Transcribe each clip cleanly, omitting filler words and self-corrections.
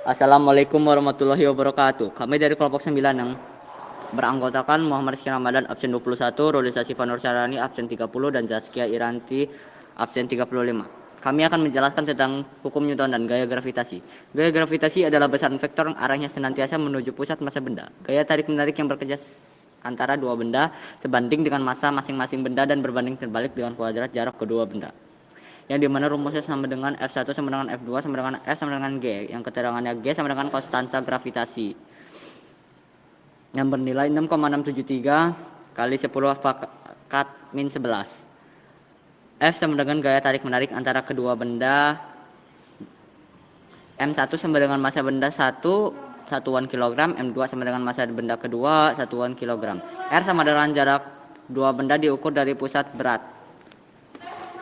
Assalamualaikum warahmatullahi wabarakatuh. Kami dari kelompok 9 yang beranggotakan Muhammad Rizky Ramadan absen 21, Rolisasi Sifanur Syarani absen 30, dan Zaskia Iranti absen 35. Kami akan menjelaskan tentang hukum Newton dan gaya gravitasi. Gaya gravitasi adalah besaran vektor yang arahnya senantiasa menuju pusat massa benda. Gaya tarik-menarik yang bekerja antara dua benda sebanding dengan massa masing-masing benda dan berbanding terbalik dengan kuadrat jarak kedua benda. Yang dimana rumusnya sama dengan F1 sama dengan F2 sama dengan S sama dengan G, yang keterangannya G sama dengan konstanta gravitasi yang bernilai 6,673 kali 10 pangkat min 11. F sama dengan gaya tarik menarik antara kedua benda. M1 sama dengan massa benda 1 satuan kilogram, M2 sama dengan massa benda kedua satuan kilogram. R sama dengan jarak dua benda diukur dari pusat berat.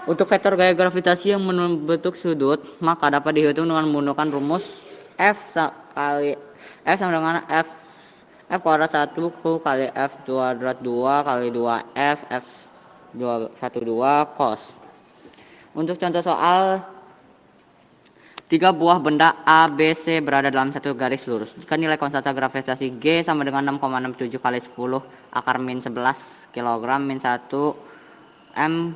Untuk vektor gaya gravitasi yang membentuk sudut, maka dapat dihitung dengan menggunakan rumus F sama dengan F kuadrat 1 kali F kuadrat 2 kali 2F F 12 cos. Untuk contoh soal, 3 buah benda A, B, C berada dalam satu garis lurus. Jika nilai konstanta gravitasi G sama dengan 6,67 kali 10 akar min 11 kg min 1 M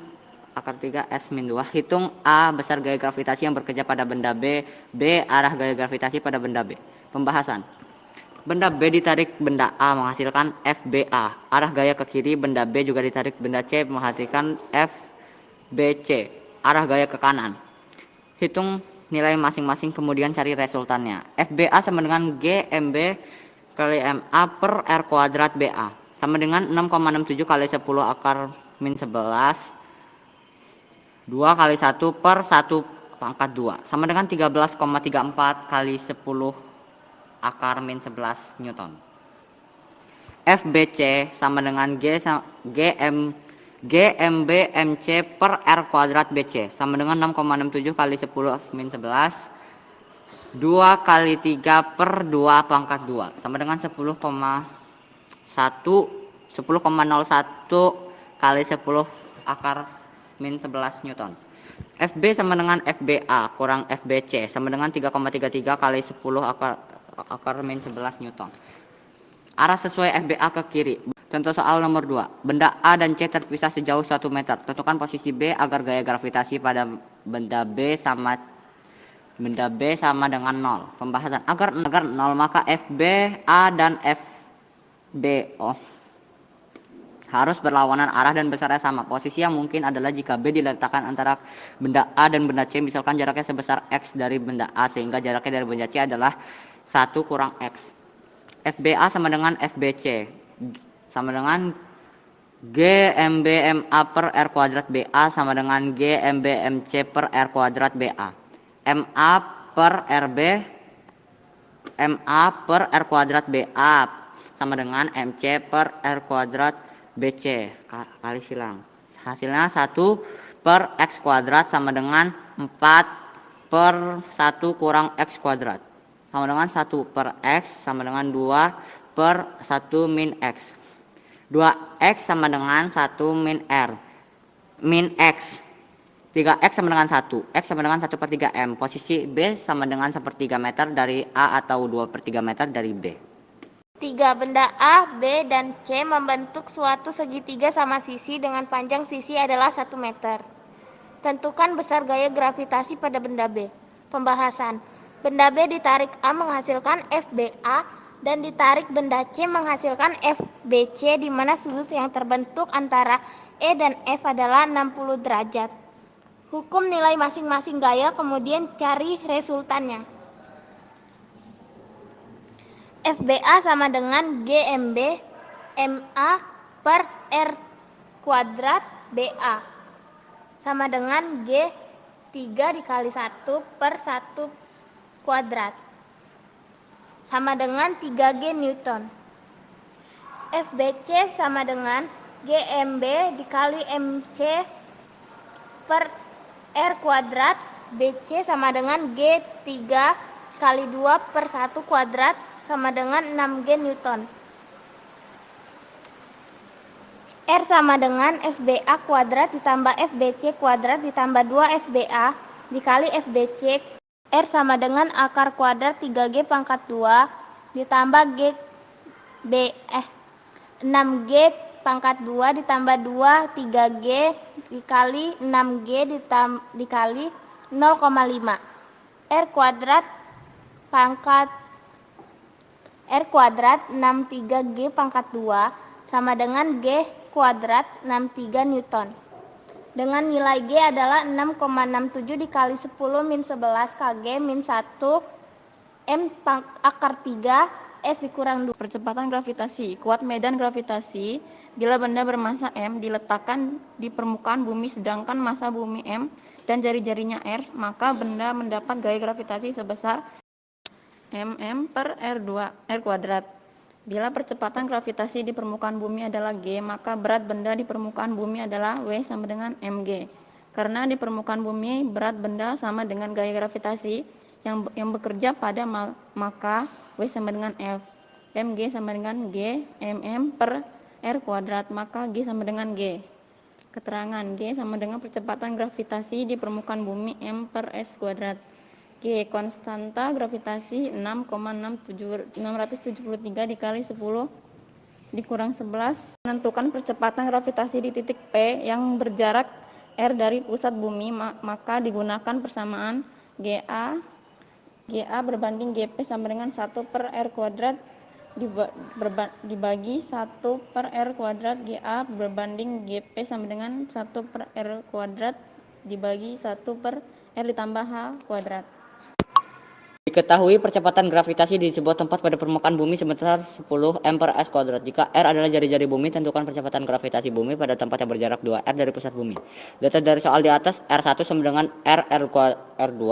akar 3 S min 2. Hitung A besar gaya gravitasi yang bekerja pada benda B, B arah gaya gravitasi pada benda B. Pembahasan. Benda B ditarik benda A menghasilkan FBA. Arah gaya ke kiri benda B juga ditarik benda C menghasilkan FBC. Arah gaya ke kanan. Hitung nilai masing-masing kemudian cari resultannya. FBA sama dengan GMB kali MA per R kuadrat BA. Sama dengan 6,67 kali 10 akar min 11 2 kali 1 per 1 pangkat 2 sama dengan 13,34 kali 10 akar min 11 Newton. FBC sama dengan GMB MC per R kuadrat BC sama dengan 6,67 kali 10 min 11 2 kali 3 per 2 pangkat 2 sama dengan 10,01 kali 10 akar min 11 Newton. FB sama dengan FBA kurang FBC sama dengan 3,33 kali 10 akar min 11 Newton. Arah sesuai FBA ke kiri. Contoh soal nomor 2. Benda A dan C terpisah sejauh 1 meter. Tentukan posisi B agar gaya gravitasi pada benda B sama dengan 0. Pembahasan. Agar 0 maka FBA dan FBO harus berlawanan arah dan besarnya sama. Posisi yang mungkin adalah jika B diletakkan antara benda A dan benda C, misalkan jaraknya sebesar X dari benda A, sehingga jaraknya dari benda C adalah 1 kurang X. FBA sama dengan FBC sama dengan GMBMA per R kuadrat BA sama dengan GMBMC per R kuadrat BA. MA per R kuadrat BA sama dengan MC per R kuadrat BC kali silang. Hasilnya 1 per X kuadrat sama dengan 4 per 1 kurang X kuadrat sama dengan 1 per X sama dengan 2 per 1 min X. 2X sama dengan 1 min R min X. 3X sama dengan 1. X sama dengan 1 per 3M. Posisi B sama dengan 1/3 meter dari A atau 2/3 meter dari B. 3 benda A, B, dan C membentuk suatu segitiga sama sisi dengan panjang sisi adalah 1 meter. Tentukan besar gaya gravitasi pada benda B. Pembahasan. Benda B ditarik A menghasilkan FBA dan ditarik benda C menghasilkan FBC, di mana sudut yang terbentuk antara E dan F adalah 60 derajat. Hukum nilai masing-masing gaya kemudian cari resultannya. FBA sama dengan GMB MA per R kuadrat BA sama dengan G3 dikali 1 per 1 kuadrat sama dengan 3G Newton. FBC sama dengan GMB dikali MC per R kuadrat BC sama dengan G3 kali 2 per 1 kuadrat sama dengan 6G Newton. R sama dengan FBA kuadrat ditambah FBC kuadrat ditambah 2 FBA dikali FBC R sama dengan akar kuadrat 3G pangkat 2 ditambah 6G pangkat 2 ditambah 2 3G dikali 6G dikali 0,5 R kuadrat pangkat 63G pangkat 2 sama dengan G kuadrat 63 Newton. Dengan nilai G adalah 6,67 dikali 10 min 11 Kg min 1 M akar 3 S dikurang 2. Percepatan gravitasi. Kuat medan gravitasi bila benda bermasa M diletakkan di permukaan bumi sedangkan massa bumi M dan jari-jarinya R, maka benda mendapat gaya gravitasi sebesar mm per R2 R kuadrat. Bila percepatan gravitasi di permukaan bumi adalah G, maka berat benda di permukaan bumi adalah W sama dengan mg. Karena di permukaan bumi berat benda sama dengan gaya gravitasi yang bekerja pada maka W sama dengan F. Mg sama dengan G mm per R kuadrat, maka G sama dengan G. Keterangan G sama dengan percepatan gravitasi di permukaan bumi M per S kuadrat. G. Konstanta gravitasi 6,673 dikali 10 dikurang 11. Menentukan percepatan gravitasi di titik P yang berjarak R dari pusat bumi, maka digunakan persamaan GA berbanding GP sama dengan 1 per R kuadrat dibagi 1 per R kuadrat. GA berbanding GP sama dengan 1 per R kuadrat dibagi 1 per R ditambah H kuadrat. Diketahui percepatan gravitasi di sebuah tempat pada permukaan bumi sebesar 10 m per s kuadrat. Jika R adalah jari-jari bumi, tentukan percepatan gravitasi bumi pada tempat yang berjarak 2R dari pusat bumi. Data dari soal di atas, R1 sama dengan R2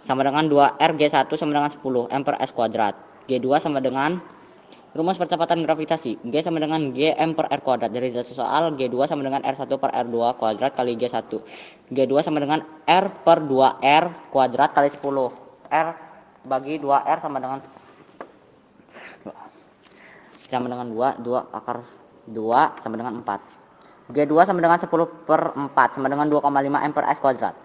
sama dengan 2R G1 sama dengan 10 m per s kuadrat. G2 sama dengan rumus percepatan gravitasi. G sama dengan G m per R kuadrat. Dari data soal, G2 sama dengan R1 per R2 kuadrat kali G1. G2 sama dengan R per 2R kuadrat kali 10. R bagi 2R sama dengan 2 akar 2 sama dengan 4. G2 sama dengan 10 per 4 sama dengan 2,5 M per S kuadrat.